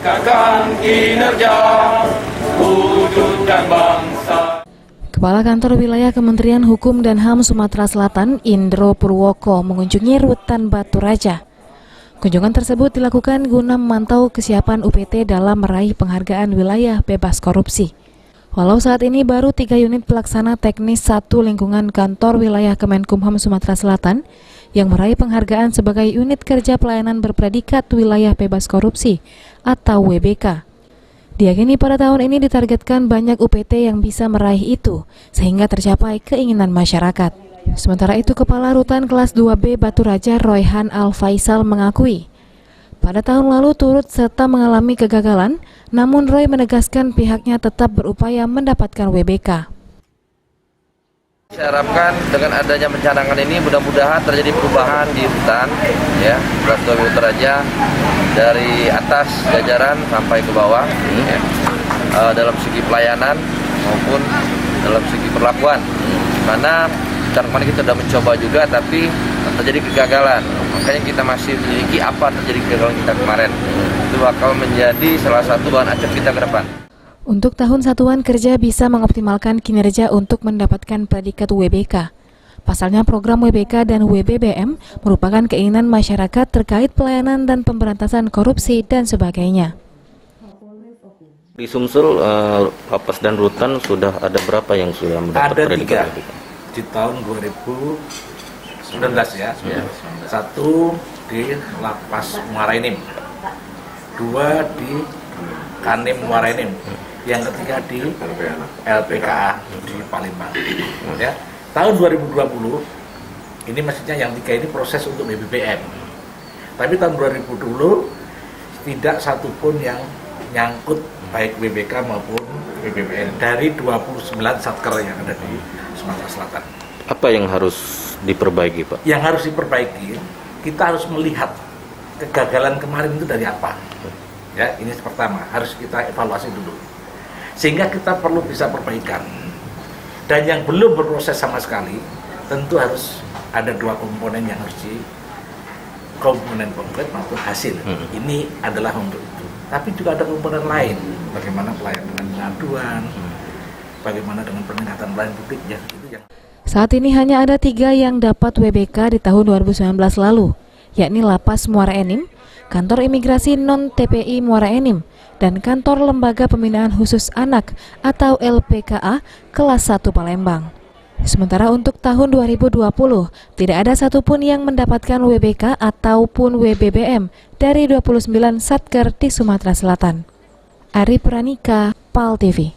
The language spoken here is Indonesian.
Tingkatkan kinerja, wujudkan bangsa. Kepala Kantor Wilayah Kementerian Hukum dan HAM Sumatera Selatan, Indro Purwoko, mengunjungi Rutan Batu Raja. Kunjungan tersebut dilakukan guna memantau kesiapan UPT dalam meraih penghargaan wilayah bebas korupsi. Walau saat ini baru 3 unit pelaksana teknis 1 lingkungan kantor wilayah Kemenkumham Sumatera Selatan yang meraih penghargaan sebagai unit kerja pelayanan berpredikat wilayah bebas korupsi atau WBK. Diyakini pada tahun ini ditargetkan banyak UPT yang bisa meraih itu, sehingga tercapai keinginan masyarakat. Sementara itu, Kepala Rutan Kelas 2B Batu Raja Royhan Al-Faisal mengakui, pada tahun lalu turut serta mengalami kegagalan, namun Roy menegaskan pihaknya tetap berupaya mendapatkan WBK. Saya harapkan dengan adanya pencanangan ini mudah-mudahan terjadi perubahan di rutan, ya, Kelas 2B Batu Raja dari atas jajaran sampai ke bawah, ya, dalam segi pelayanan maupun dalam segi perlakuan. Karena kemarin kita sudah mencoba juga, tapi terjadi kegagalan. Makanya kita masih menyelidiki apa terjadi kegagalan kita kemarin. Itu bakal menjadi salah satu bahan acuan kita ke depan. Untuk tahun satuan kerja bisa mengoptimalkan kinerja untuk mendapatkan predikat WBK. Pasalnya program WBK dan WBBM merupakan keinginan masyarakat terkait pelayanan dan pemberantasan korupsi dan sebagainya. Di Sumsel, Lapas dan Rutan sudah ada berapa yang sudah mendapat predikat WBK? Di tahun 2019 ya. Satu di Lapas Muara Enim, 2 di Kanim Muara Enim, yang ketiga di LPKA di Palembang. Ya. Tahun 2020 ini maksudnya yang 3 ini proses untuk BBBM. Tapi tahun 2020 tidak satupun yang nyangkut baik WBK maupun BBBM dari 29 satker yang ada di Sumatera Selatan. Apa yang harus diperbaiki, Pak? Yang harus diperbaiki, kita harus melihat kegagalan kemarin itu dari apa. Ya, ini pertama, harus kita evaluasi dulu. Sehingga kita perlu bisa perbaikan. Dan yang belum berproses sama sekali, tentu harus ada 2 komponen yang harus komponen konkret maupun hasil. Ini adalah untuk itu. Tapi juga ada komponen lain, bagaimana pelayanan pengaduan, bagaimana dengan peningkatan pelayanan publik, ya, itu yang. Saat ini hanya ada 3 yang dapat WBK di tahun 2019 lalu, yakni Lapas Muara Enim, Kantor Imigrasi Non-TPI Muara Enim, dan Kantor Lembaga Pembinaan Khusus Anak atau LPKA Kelas 1 Palembang. Sementara untuk tahun 2020, tidak ada satupun yang mendapatkan WBK ataupun WBBM dari 29 satker di Sumatera Selatan. Ari Pranika, PAL TV.